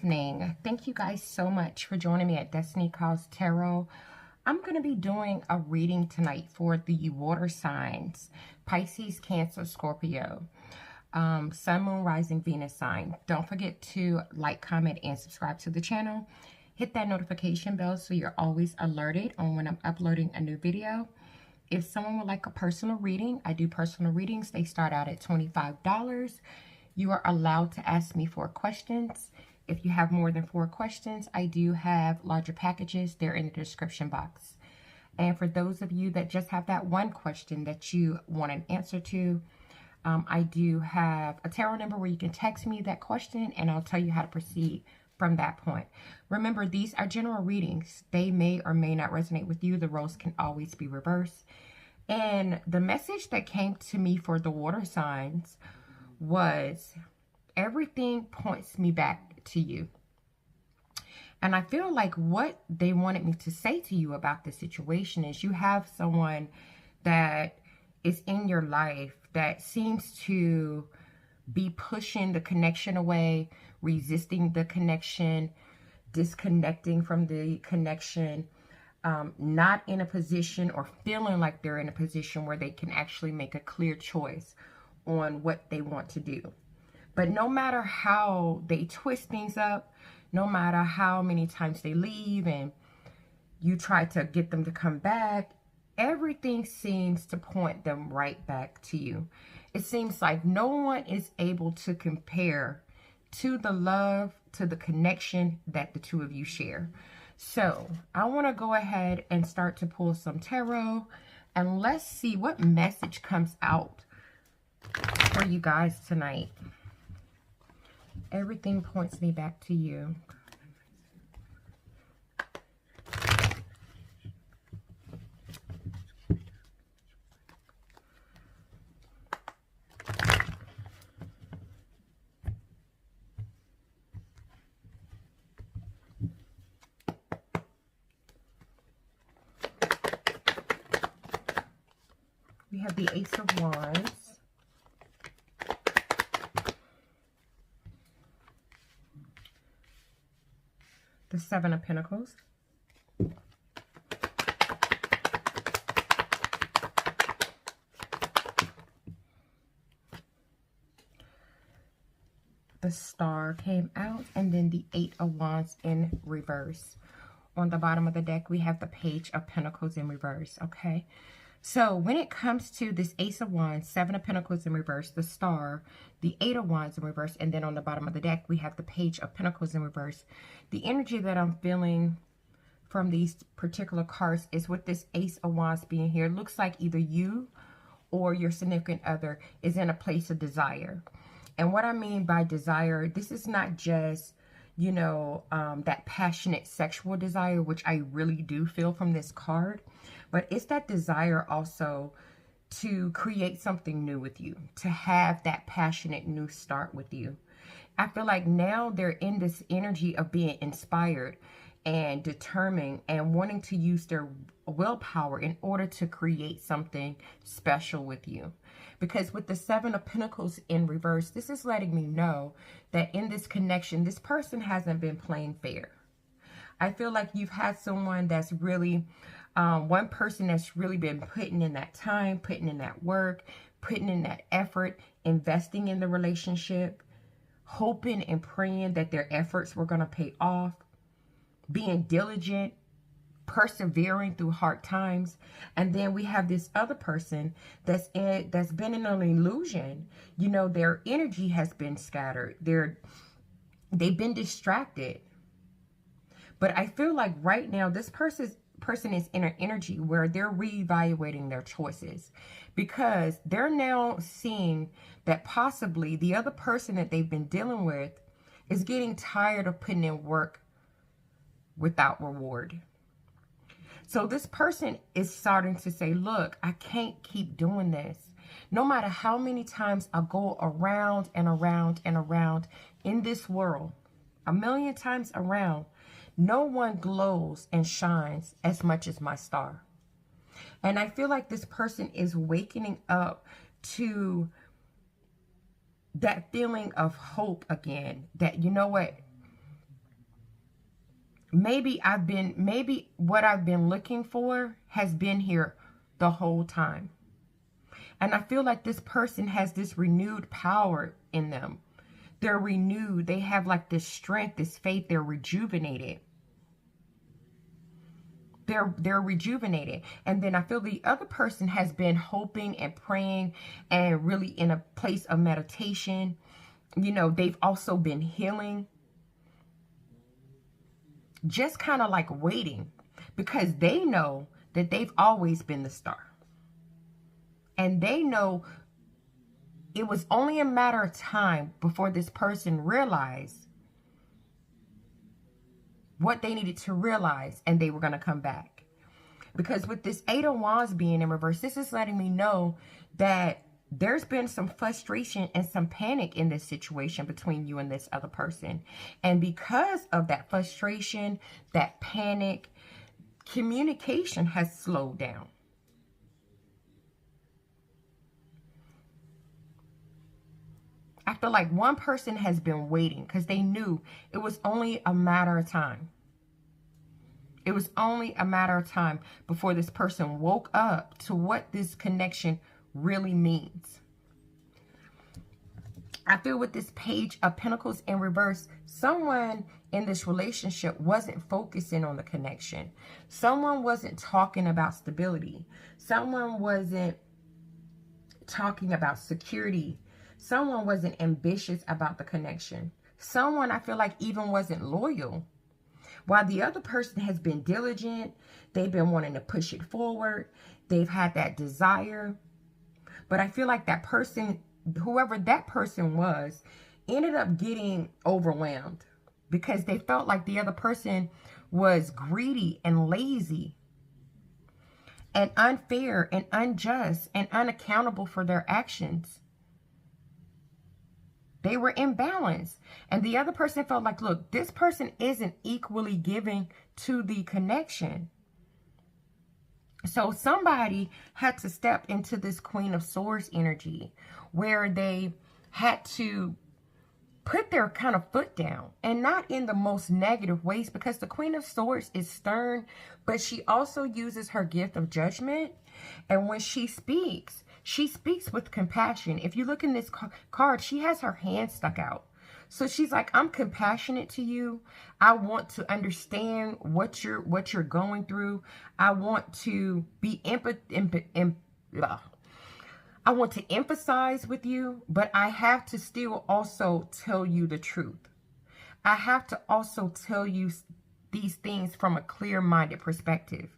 evening. Thank you guys so much for joining me at Destiny Calls Tarot. I'm going to be doing a reading tonight for the water signs, Pisces, Cancer, Scorpio, Sun, Moon, Rising, Venus sign. Don't forget to like, comment, and subscribe to the channel. Hit that notification bell so you're always alerted on when I'm uploading a new video. If someone would like a personal reading, I do personal readings. They start out at $25. You are allowed to ask me 4 questions. If you have more than 4 questions, I do have larger packages. They're in the description box. And for those of you that just have that one question that you want an answer to, I do have a tarot number where you can text me that question and I'll tell you how to proceed from that point. Remember, these are general readings. They may or may not resonate with you. The roles can always be reversed. And the message that came to me for the water signs was, everything points me back to you. And I feel like what they wanted me to say to you about this situation is, you have someone that is in your life that seems to be pushing the connection away, resisting the connection, disconnecting from the connection, not in a position or feeling like they're in a position where they can actually make a clear choice on what they want to do. But no matter how they twist things up, no matter how many times they leave and you try to get them to come back, everything seems to point them right back to you. It seems like no one is able to compare to the love, to the connection that the two of you share. So I want to go ahead and start to pull some tarot, and let's see what message comes out for you guys tonight. Everything points me back to you. We have the Ace of Wands. The Seven of Pentacles. The Star came out, and then the Eight of Wands in reverse. On the bottom of the deck, we have the Page of Pentacles in reverse, okay? So when it comes to this Ace of Wands, Seven of Pentacles in reverse, the Star, the Eight of Wands in reverse, and then on the bottom of the deck, we have the Page of Pentacles in reverse. The energy that I'm feeling from these particular cards is with this Ace of Wands being here. It looks like either you or your significant other is in a place of desire. And what I mean by desire, this is not just, you know, that passionate sexual desire, which I really do feel from this card. But it's that desire also to create something new with you, to have that passionate new start with you. I feel like now they're in this energy of being inspired and determined and wanting to use their willpower in order to create something special with you. Because with the Seven of Pentacles in reverse, this is letting me know that in this connection, this person hasn't been playing fair. I feel like you've had someone that's really, one person that's really been putting in that time, putting in that work, putting in that effort, investing in the relationship, hoping and praying that their efforts were going to pay off, being diligent, persevering through hard times. And then we have this other person that's been in an illusion. You know, their energy has been scattered. They've been distracted. But I feel like right now this person is in an energy where they're reevaluating their choices, because they're now seeing that possibly the other person that they've been dealing with is getting tired of putting in work without reward. So this person is starting to say, look, I can't keep doing this. No matter how many times I go around and around and around in this world, a million times around, no one glows and shines as much as my star. And I feel like this person is waking up to that feeling of hope again, that, you know what, maybe what I've been looking for has been here the whole time. And I feel like this person has this renewed power in them. They're renewed. They have like this strength, this faith. They're rejuvenated. They're rejuvenated. And then I feel the other person has been hoping and praying and really in a place of meditation. You know, they've also been healing. Just kind of like waiting, because they know that they've always been the star. And they know it was only a matter of time before this person realized what they needed to realize, and they were going to come back. Because with this Eight of Wands being in reverse, this is letting me know that there's been some frustration and some panic in this situation between you and this other person. And because of that frustration, that panic, communication has slowed down. I feel like one person has been waiting because they knew it was only a matter of time. It was only a matter of time before this person woke up to what this connection really means. I feel with this Page of Pentacles in reverse, someone in this relationship wasn't focusing on the connection. Someone wasn't talking about stability. Someone wasn't talking about security. Someone wasn't ambitious about the connection. Someone, I feel like, even wasn't loyal. While the other person has been diligent, they've been wanting to push it forward. They've had that desire. But I feel like that person, whoever that person was, ended up getting overwhelmed because they felt like the other person was greedy and lazy and unfair and unjust and unaccountable for their actions. They were imbalanced. And the other person felt like, look, this person isn't equally giving to the connection. So somebody had to step into this Queen of Swords energy where they had to put their kind of foot down, and not in the most negative ways, because the Queen of Swords is stern, but she also uses her gift of judgment. And when she speaks with compassion. If you look in this card, she has her hand stuck out. So she's like, I'm compassionate to you. I want to understand what you're going through. I want to be I want to empathize with you, but I have to still also tell you the truth. I have to also tell you these things from a clear-minded perspective.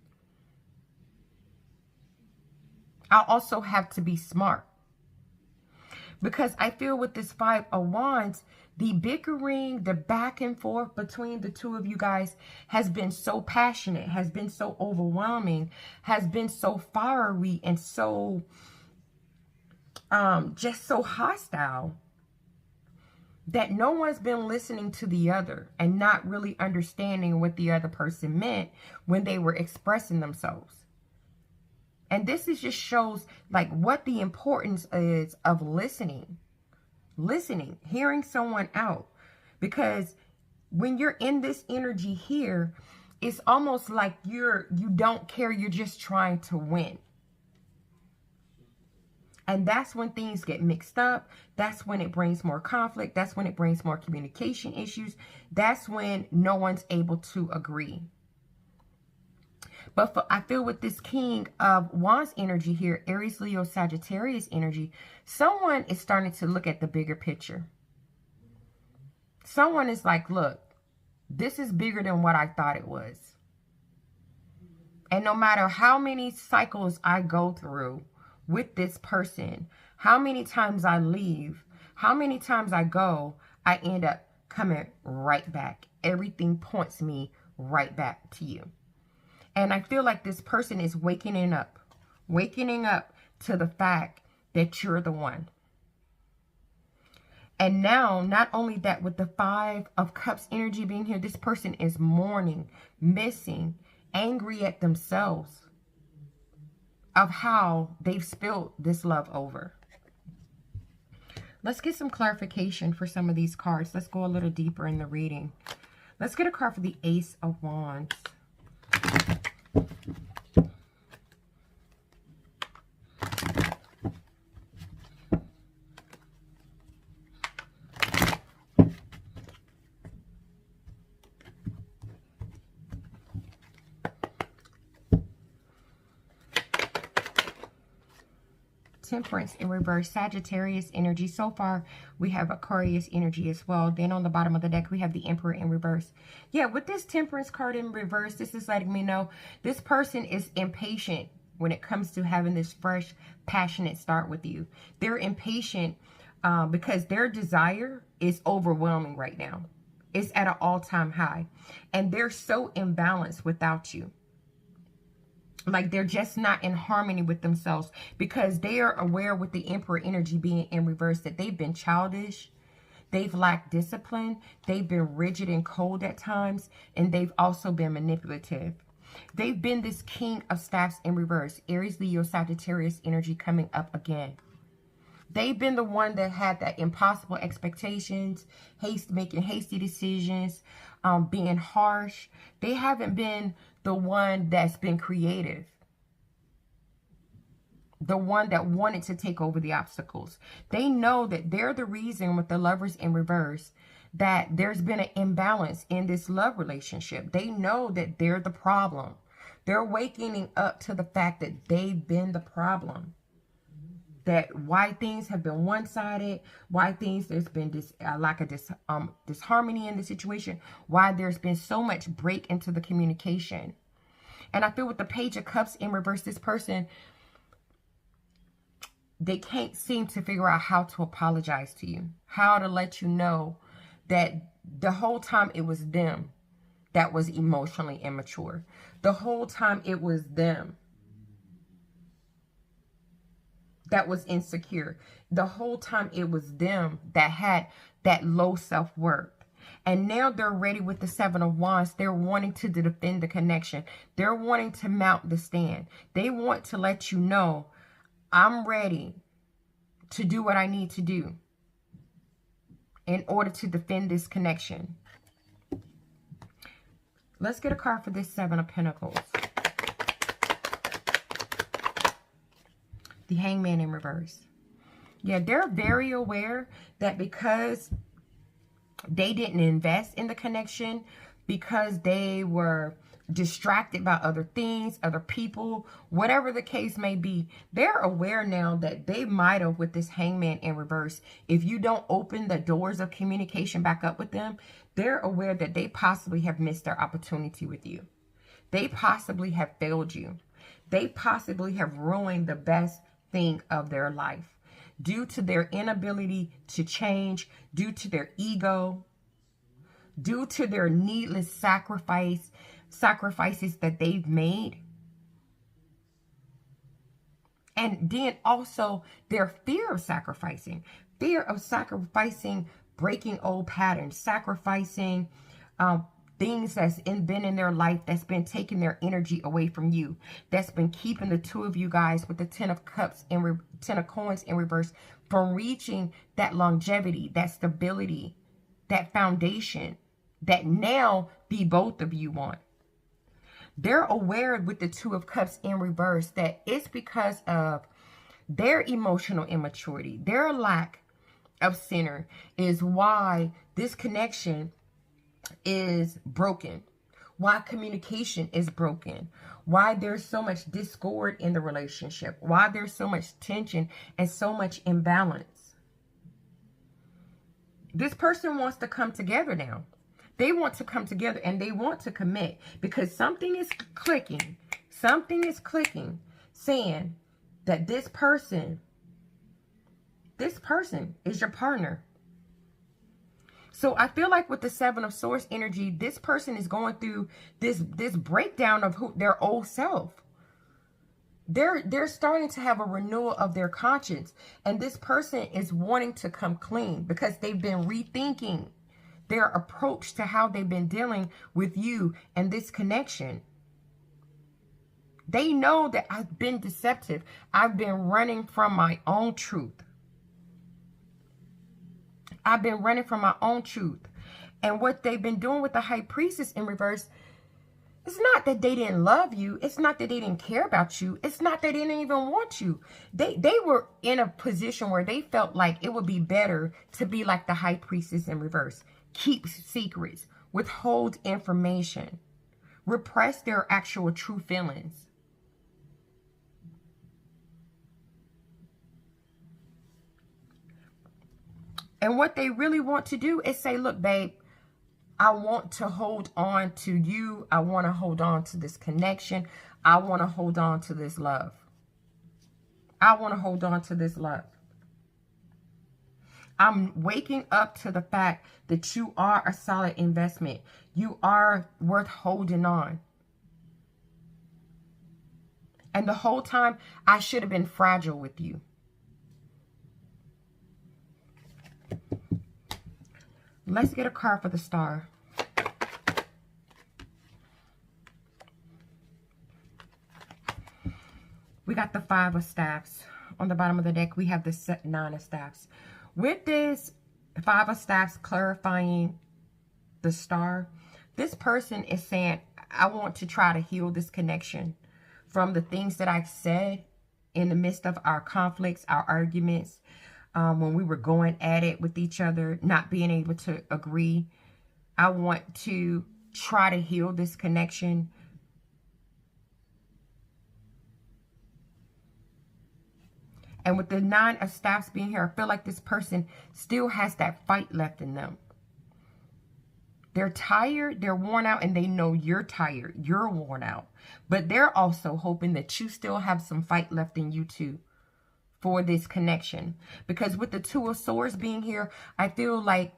I also have to be smart. Because I feel with this Five of Wands, the bickering, the back and forth between the two of you guys has been so passionate, has been so overwhelming, has been so fiery and so, just so hostile, that no one's been listening to the other and not really understanding what the other person meant when they were expressing themselves. And this is just shows like what the importance is of listening, hearing someone out. Because when you're in this energy here, it's almost like you don't care. You're just trying to win. And that's when things get mixed up. That's when it brings more conflict. That's when it brings more communication issues. That's when no one's able to agree. But I feel with this King of Wands energy here, Aries, Leo, Sagittarius energy, someone is starting to look at the bigger picture. Someone is like, look, this is bigger than what I thought it was. And no matter how many cycles I go through with this person, how many times I leave, how many times I go, I end up coming right back. Everything points me right back to you. And I feel like this person is waking up to the fact that you're the one. And now, not only that, with the Five of Cups energy being here, this person is mourning, missing, angry at themselves of how they've spilled this love over. Let's get some clarification for some of these cards. Let's go a little deeper in the reading. Let's get a card for the Ace of Wands. Temperance in reverse, Sagittarius energy. So far, we have Aquarius energy as well. Then on the bottom of the deck, we have the Emperor in reverse. Yeah, with this Temperance card in reverse, this is letting me know this person is impatient when it comes to having this fresh, passionate start with you. They're impatient because their desire is overwhelming right now. It's at an all-time high. And they're so imbalanced without you. Like they're just not in harmony with themselves because they are aware with the Emperor energy being in reverse that they've been childish, they've lacked discipline, they've been rigid and cold at times, and they've also been manipulative. They've been this King of Staffs in reverse, Aries, Leo, Sagittarius energy coming up again. They've been the one that had that impossible expectations, making hasty decisions, being harsh. They haven't been the one that's been creative. The one that wanted to take over the obstacles. They know that they're the reason with the Lovers in reverse that there's been an imbalance in this love relationship. They know that they're the problem. They're waking up to the fact that they've been the problem. That why things have been one-sided, why there's been this lack of disharmony in the situation, why there's been so much break into the communication. And I feel with the Page of Cups in reverse, this person, they can't seem to figure out how to apologize to you, how to let you know that the whole time it was them that was emotionally immature. The whole time it was them that was insecure. The whole time it was them that had that low self-worth. And now they're ready with the Seven of Wands. They're wanting to defend the connection. They're wanting to mount the stand. They want to let you know, I'm ready to do what I need to do in order to defend this connection. Let's get a card for this Seven of Pentacles. The Hangman in reverse. Yeah, they're very aware that because they didn't invest in the connection, because they were distracted by other things, other people, whatever the case may be, they're aware now that they might have, with this Hangman in reverse, if you don't open the doors of communication back up with them, they're aware that they possibly have missed their opportunity with you. They possibly have failed you. They possibly have ruined the best thing of their life due to their inability to change, due to their ego, due to their needless sacrifices that they've made. And then also their fear of sacrificing, breaking old patterns, sacrificing things that's been in their life that's been taking their energy away from you, that's been keeping the two of you guys with the Ten of Cups and Ten of Coins in reverse from reaching that longevity, that stability, that foundation that now the both of you want. They're aware with the Two of Cups in reverse that it's because of their emotional immaturity, their lack of center is why this connection is broken, why communication is broken, why there's so much discord in the relationship, why there's so much tension and so much imbalance. This person wants to come together now. They want to come together and they want to commit because something is clicking. Something is clicking saying that this person is your partner. So I feel like with the Seven of Swords energy, this person is going through this breakdown of their old self. They're starting to have a renewal of their conscience. And this person is wanting to come clean because they've been rethinking their approach to how they've been dealing with you and this connection. They know that I've been deceptive. I've been running from my own truth. I've been running from my own truth. And what they've been doing with the High Priestess in reverse, it's not that they didn't love you. It's not that they didn't care about you. It's not that they didn't even want you. They were in a position where they felt like it would be better to be like the High Priestess in reverse. Keep secrets, withhold information, repress their actual true feelings. And what they really want to do is say, look, babe, I want to hold on to you. I want to hold on to this connection. I want to hold on to this love. I want to hold on to this love. I'm waking up to the fact that you are a solid investment. You are worth holding on. And the whole time, I should have been fragile with you. Let's get a card for the Star. We got the Five of Staffs. On the bottom of the deck, we have the Nine of Staffs. With this Five of Staffs clarifying the Star, this person is saying, I want to try to heal this connection from the things that I said in the midst of our conflicts, our arguments, when we were going at it with each other, not being able to agree. I want to try to heal this connection. And with the Nine of Staffs being here, I feel like this person still has that fight left in them. They're tired, they're worn out, and they know you're tired, you're worn out. But they're also hoping that you still have some fight left in you too for this connection. Because with the Two of Swords being here, I feel like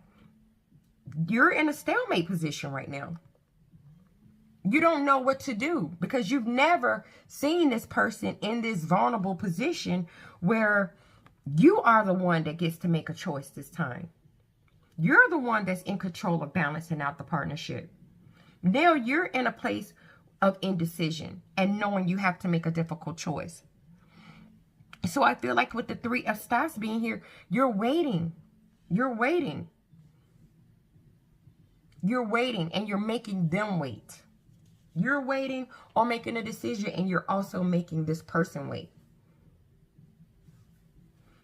you're in a stalemate position right now. You don't know what to do because you've never seen this person in this vulnerable position where you are the one that gets to make a choice this time. You're the one that's in control of balancing out the partnership. Now you're in a place of indecision and knowing you have to make a difficult choice. So I feel like with the Three of Staffs being here, you're waiting. You're waiting. You're waiting and you're making them wait. You're waiting on making a decision and you're also making this person wait.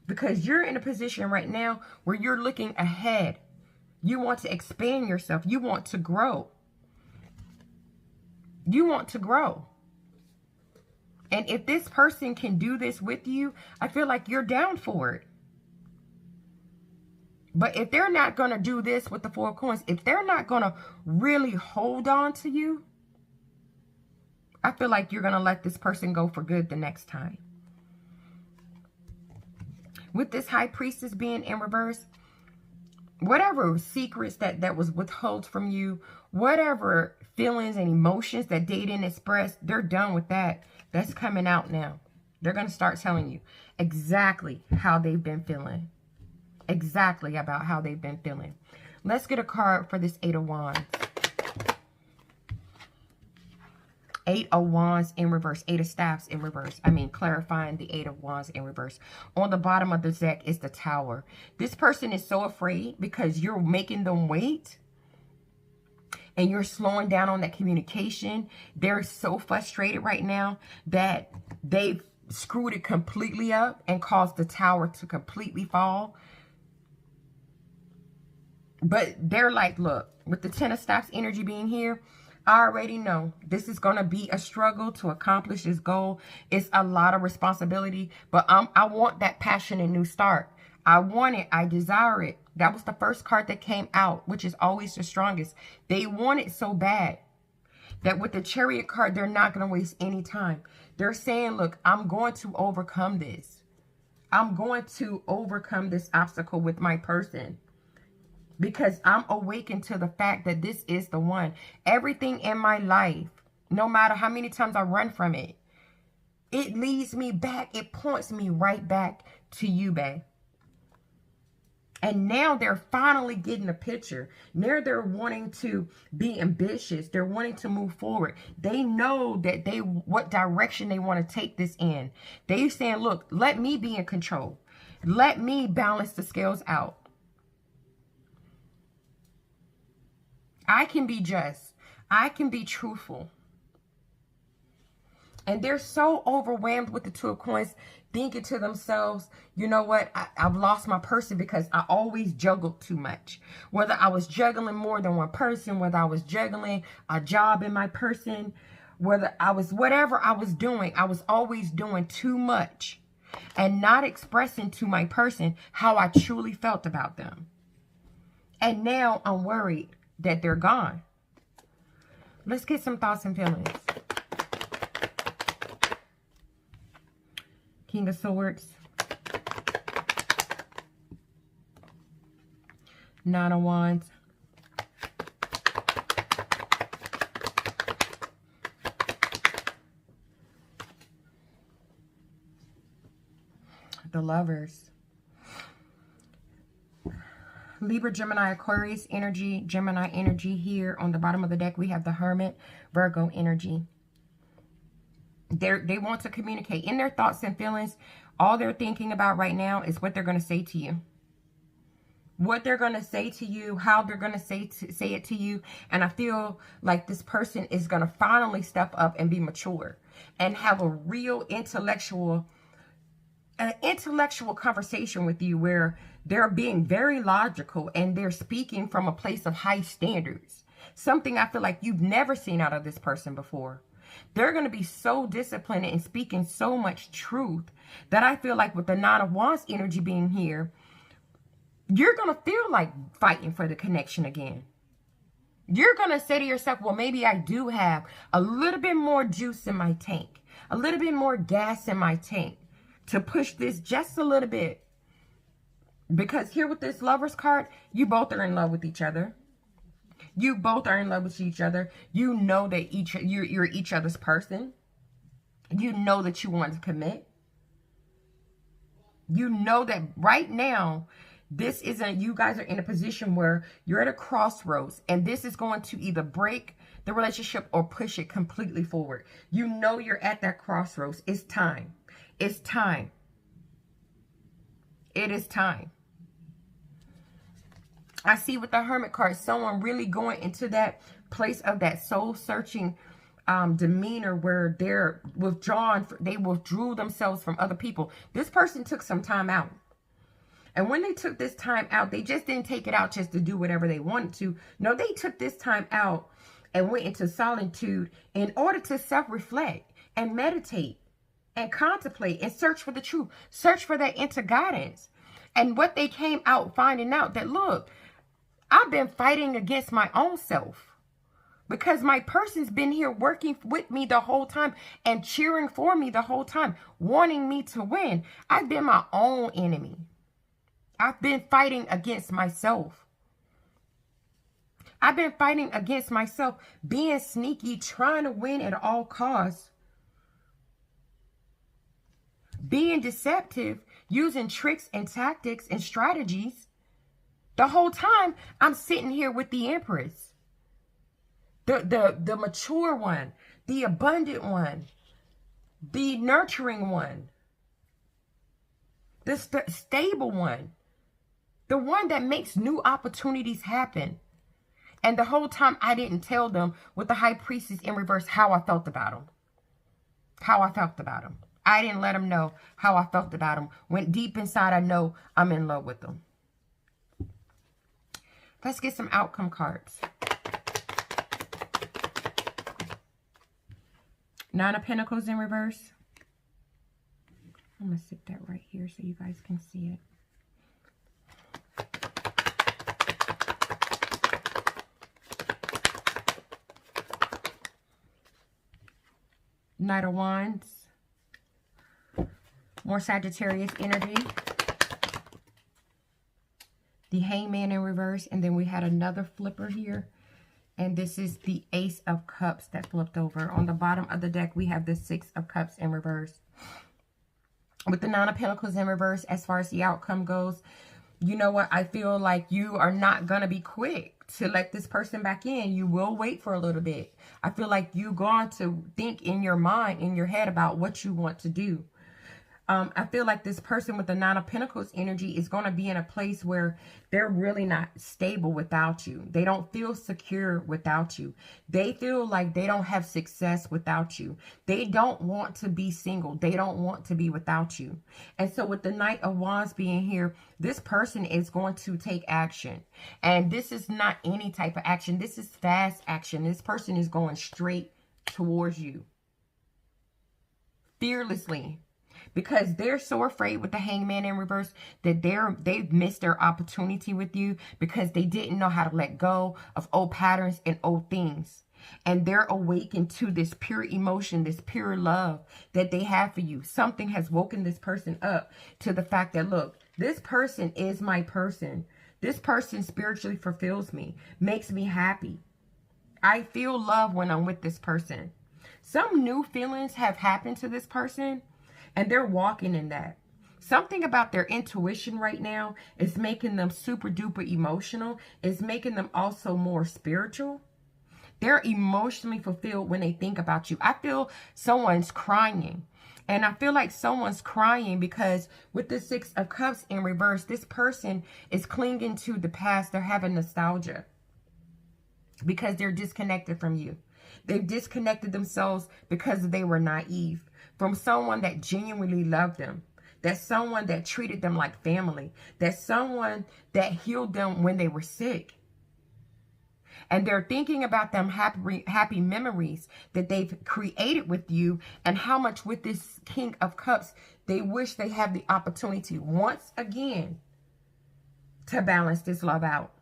Because you're in a position right now where you're looking ahead. You want to expand yourself. You want to grow. You want to grow. And if this person can do this with you, I feel like you're down for it. But if they're not going to do this with the Four of Coins, if they're not going to really hold on to you, I feel like you're going to let this person go for good the next time. With this High Priestess being in reverse, whatever secrets that was withheld from you, whatever feelings and emotions that they didn't express, they're done with that. That's coming out now. They're going to start telling you exactly how they've been feeling. Exactly about how they've been feeling. Let's get a card for this Eight of Wands. Eight of Wands in reverse. Eight of Staffs in reverse. I mean, clarifying the Eight of Wands in reverse. On the bottom of the deck is the Tower. This person is so afraid because you're making them wait. And you're slowing down on that communication. They're so frustrated right now that they've screwed it completely up and caused the Tower to completely fall. But they're like, look, with the Ten of Staffs energy being here, I already know this is going to be a struggle to accomplish this goal. It's a lot of responsibility, but I want that passion and new start. I want it. I desire it. That was the first card that came out, which is always the strongest. They want it so bad that with the Chariot card, they're not going to waste any time. They're saying, look, I'm going to overcome this. I'm going to overcome this obstacle with my person. Because I'm awakened to the fact that this is the one. Everything in my life, no matter how many times I run from it, it leads me back. It points me right back to you, babe. And now they're finally getting a picture. Now they're wanting to be ambitious. They're wanting to move forward. They know that what direction they want to take this in. They're saying, look, let me be in control. Let me balance the scales out. I can be just. I can be truthful. And they're so overwhelmed with the Two of Coins, thinking to themselves, you know what, I've lost my person because I always juggled too much. Whether I was juggling more than one person, whether I was juggling a job in my person, whether I was, whatever I was doing, I was always doing too much and not expressing to my person how I truly felt about them. And now I'm worried that they're gone. Let's get some thoughts and feelings. King of Swords. Nine of Wands. The Lovers. Libra, Gemini, Aquarius energy, Gemini energy here. On the bottom of the deck, we have the Hermit, Virgo energy. They want to communicate. In their thoughts and feelings, all they're thinking about right now is what they're going to say to you. What they're going to say to you, how they're going to say it to you. And I feel like this person is going to finally step up and be mature and have a real intellectual conversation with you where they're being very logical and they're speaking from a place of high standards. Something I feel like you've never seen out of this person before. They're going to be so disciplined and speaking so much truth that I feel like with the Nine of Wands energy being here, you're going to feel like fighting for the connection again. You're going to say to yourself, well, maybe I do have a little bit more juice in my tank, a little bit more gas in my tank to push this just a little bit. Because here with this Lovers card, you both are in love with each other. You both are in love with each other. You know that you're each other's person. You know that you want to commit. You know that right now, you guys are in a position where you're at a crossroads. And this is going to either break the relationship or push it completely forward. You know you're at that crossroads. It's time. It's time. It is time. I see with the Hermit card, someone really going into that place of that soul-searching demeanor where they withdrew themselves from other people. This person took some time out. And when they took this time out, they just didn't take it out just to do whatever they wanted to. No, they took this time out and went into solitude in order to self-reflect and meditate and contemplate and search for the truth. Search for that inner guidance. And what they came out finding out that, look, I've been fighting against my own self because my person's been here working with me the whole time and cheering for me the whole time, wanting me to win. I've been my own enemy. I've been fighting against myself. I've been fighting against myself, being sneaky, trying to win at all costs, being deceptive, using tricks and tactics and strategies. The whole time I'm sitting here with the Empress, the mature one, the abundant one, the nurturing one, the stable one, the one that makes new opportunities happen. And the whole time I didn't tell them with the High Priestess in reverse how I felt about them. How I felt about them. I didn't let them know how I felt about them. When deep inside I know I'm in love with them. Let's get some outcome cards. Nine of Pentacles in reverse. I'm going to stick that right here so you guys can see it. Knight of Wands. More Sagittarius energy. The Hangman in reverse. And then we had another flipper here. And this is the Ace of Cups that flipped over. On the bottom of the deck, we have the Six of Cups in reverse. With the Nine of Pentacles in reverse, as far as the outcome goes, you know what? I feel like you are not going to be quick to let this person back in. You will wait for a little bit. I feel like you're going to think in your mind, in your head about what you want to do. I feel like this person with the Nine of Pentacles energy is going to be in a place where they're really not stable without you. They don't feel secure without you. They feel like they don't have success without you. They don't want to be single. They don't want to be without you. And so with the Knight of Wands being here, this person is going to take action. And this is not any type of action. This is fast action. This person is going straight towards you. Fearlessly. Because they're so afraid with the Hangman in reverse that they've missed their opportunity with you because they didn't know how to let go of old patterns and old things. And they're awakened to this pure emotion, this pure love that they have for you. Something has woken this person up to the fact that, look, this person is my person. This person spiritually fulfills me, makes me happy. I feel love when I'm with this person. Some new feelings have happened to this person. And they're walking in that. Something about their intuition right now is making them super duper emotional. It's making them also more spiritual. They're emotionally fulfilled when they think about you. I feel someone's crying. And I feel like someone's crying because with the Six of Cups in reverse, this person is clinging to the past. They're having nostalgia because they're disconnected from you. They've disconnected themselves because they were naive. From someone that genuinely loved them. That's someone that treated them like family. That's someone that healed them when they were sick. And they're thinking about them happy memories that they've created with you. And how much with this King of Cups, they wish they had the opportunity once again to balance this love out.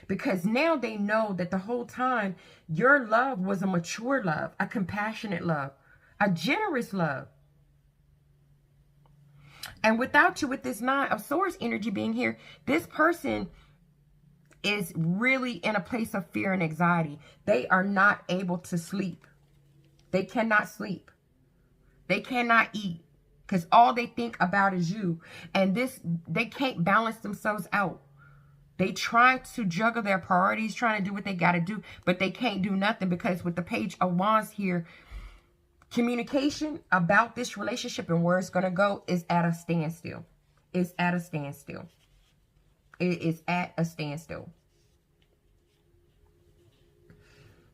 Because now they know that the whole time your love was a mature love, a compassionate love. A generous love. And without you, with this Nine of Swords energy being here, this person is really in a place of fear and anxiety. They are not able to sleep. They cannot sleep. They cannot eat. Because all they think about is you. And they can't balance themselves out. They try to juggle their priorities, trying to do what they got to do. But they can't do nothing because with the Page of Wands here, communication about this relationship and where it's going to go is at a standstill. It's at a standstill. It is at a standstill.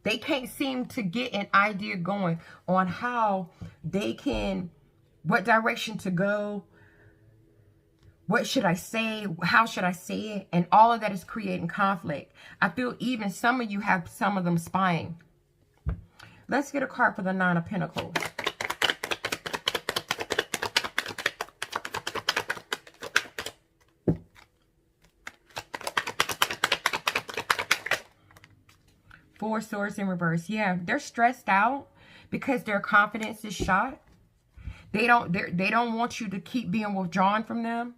They can't seem to get an idea going on how they can, what direction to go. What should I say? How should I say it? And all of that is creating conflict. I feel even some of you have some of them spying. Let's get a card for the Nine of Pentacles. Four Swords in reverse. Yeah, they're stressed out because their confidence is shot. They don't want you to keep being withdrawn from them.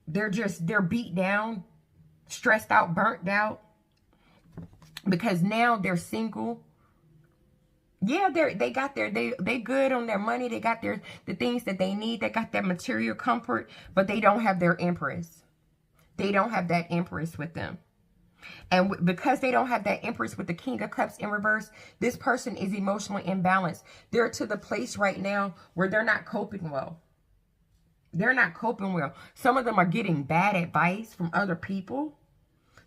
They're beat down, stressed out, burnt out. Because now they're single. Yeah, they good on their money. They got the things that they need. They got their material comfort, but they don't have their Empress. They don't have that Empress with them. And because they don't have that Empress with the King of Cups in reverse, this person is emotionally imbalanced. They're to the place right now where they're not coping well. They're not coping well. Some of them are getting bad advice from other people.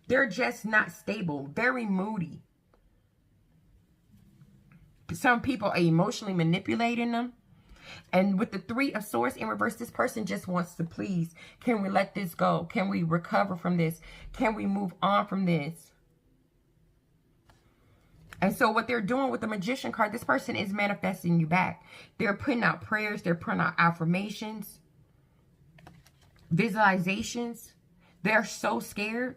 They're just not stable, very moody. Some people are emotionally manipulating them. And with the Three of Swords in reverse, this person just wants to please. Can we let this go? Can we recover from this? Can we move on from this? And so what they're doing with the Magician card, this person is manifesting you back. They're putting out prayers. They're putting out affirmations, visualizations. They're so scared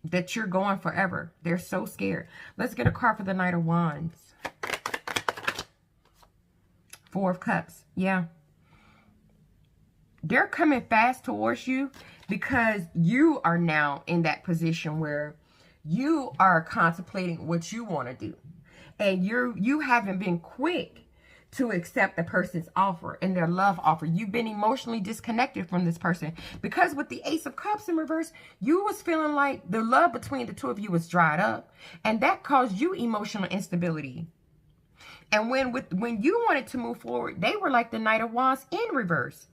that you're going forever. They're so scared. Let's get a card for the Knight of Wands. Four of Cups. Yeah. They're coming fast towards you because you are now in that position where you are contemplating what you want to do. And you haven't been quick to accept the person's offer and their love offer. You've been emotionally disconnected from this person because with the Ace of Cups in reverse, you was feeling like the love between the two of you was dried up, and that caused you emotional instability. And when you wanted to move forward, they were like the Knight of Wands in reverse.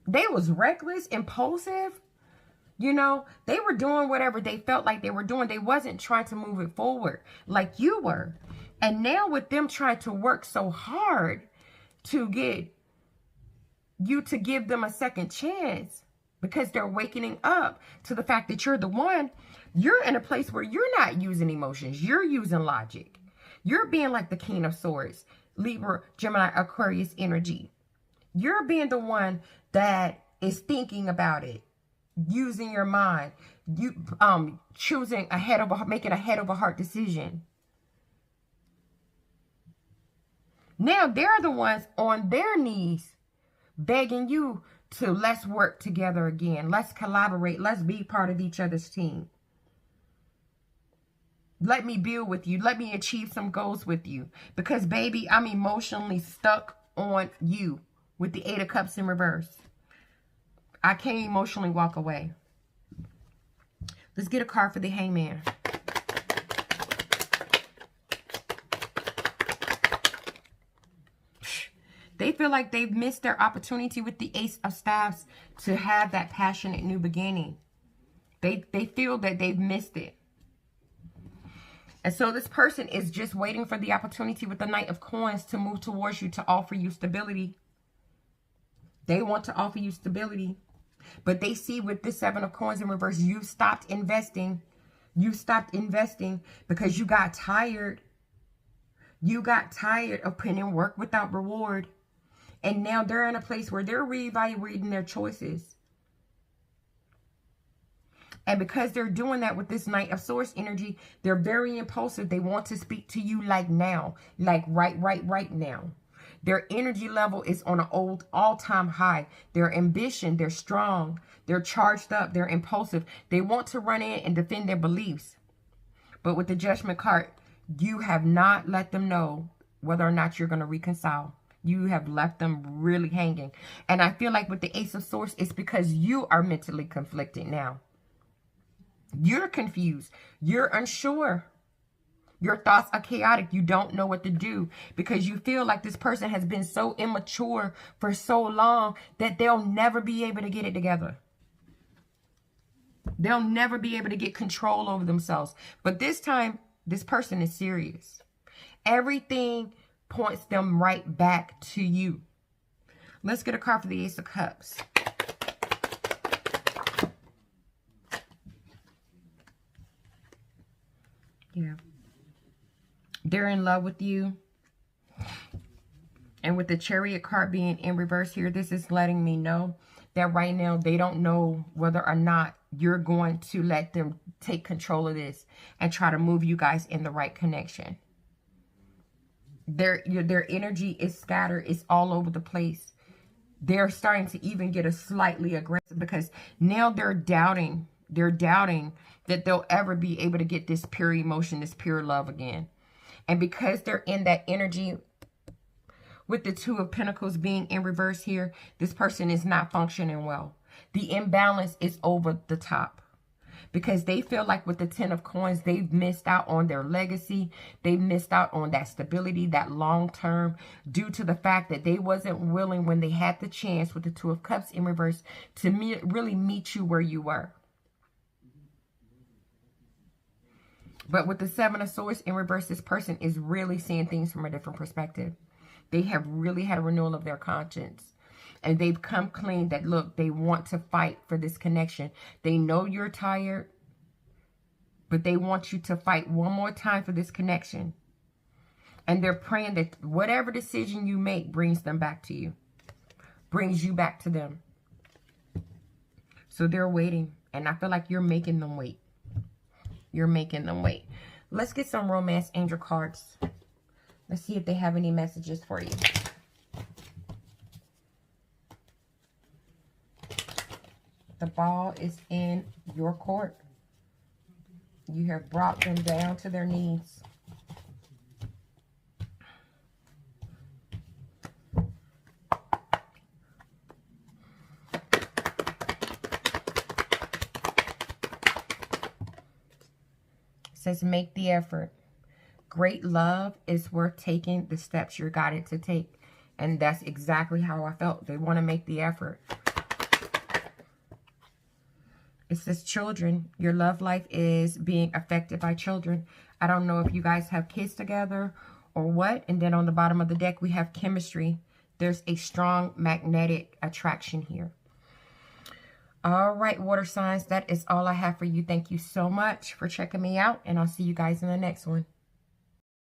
They was reckless, impulsive. You know, they were doing whatever they felt like they were doing. They wasn't trying to move it forward like you were. And now with them trying to work so hard to get you to give them a second chance, because they're waking up to the fact that you're the one, you're in a place where you're not using emotions. You're using logic. You're being like the King of Swords, Libra, Gemini, Aquarius energy. You're being the one that is thinking about it, using your mind, you choosing making a head over heart decision. Now they're the ones on their knees begging you to let's work together again. Let's collaborate. Let's be part of each other's team. Let me build with you. Let me achieve some goals with you. Because, baby, I'm emotionally stuck on you with the 8 of Cups in reverse. I can't emotionally walk away. Let's get a card for the Hangman. They feel like they've missed their opportunity with the Ace of Staves to have that passionate new beginning. They feel that they've missed it. And so this person is just waiting for the opportunity with the Knight of Coins to move towards you, to offer you stability. They want to offer you stability. But they see with this 7 of Coins in reverse, you stopped investing. You stopped investing because you got tired. You got tired of putting in work without reward. And now they're in a place where they're reevaluating their choices. And because they're doing that with this Knight of Swords energy, they're very impulsive. They want to speak to you like now. Like right now. Their energy level is on an all-time high. Their ambition, they're strong. They're charged up. They're impulsive. They want to run in and defend their beliefs. But with the Judgment card, you have not let them know whether or not you're going to reconcile. You have left them really hanging. And I feel like with the Ace of Swords, it's because you are mentally conflicted now. You're confused. You're unsure. Your thoughts are chaotic. You don't know what to do because you feel like this person has been so immature for so long that they'll never be able to get it together. They'll never be able to get control over themselves. But this time, this person is serious. Everything points them right back to you. Let's get a card for the Ace of Cups. Yeah. They're in love with you. And with the Chariot card being in reverse here, this is letting me know that right now they don't know whether or not you're going to let them take control of this and try to move you guys in the right connection. Their energy is scattered. It's all over the place. They're starting to even get a slightly aggressive because now they're doubting. They're doubting that they'll ever be able to get this pure emotion, this pure love again. And because they're in that energy with the 2 of Pentacles being in reverse here, this person is not functioning well. The imbalance is over the top. Because they feel like with the 10 of Coins, they've missed out on their legacy. They've missed out on that stability, that long term, due to the fact that they wasn't willing when they had the chance with the 2 of Cups in reverse to really meet you where you were. But with the 7 of Swords in reverse, this person is really seeing things from a different perspective. They have really had a renewal of their conscience. And they've come clean that, look, they want to fight for this connection. They know you're tired, but they want you to fight one more time for this connection. And they're praying that whatever decision you make brings them back to you. Brings you back to them. So they're waiting. And I feel like you're making them wait. You're making them wait. Let's get some romance angel cards. Let's see if they have any messages for you. The ball is in your court. You have brought them down to their knees. It says make the effort. Great love is worth taking the steps you're guided to take. And that's exactly how I felt. They want to make the effort. It says children. Your love life is being affected by children. I don't know if you guys have kids together or what. And then on the bottom of the deck, we have chemistry. There's a strong magnetic attraction here. All right, water signs, that is all I have for you. Thank you so much for checking me out, and I'll see you guys in the next one.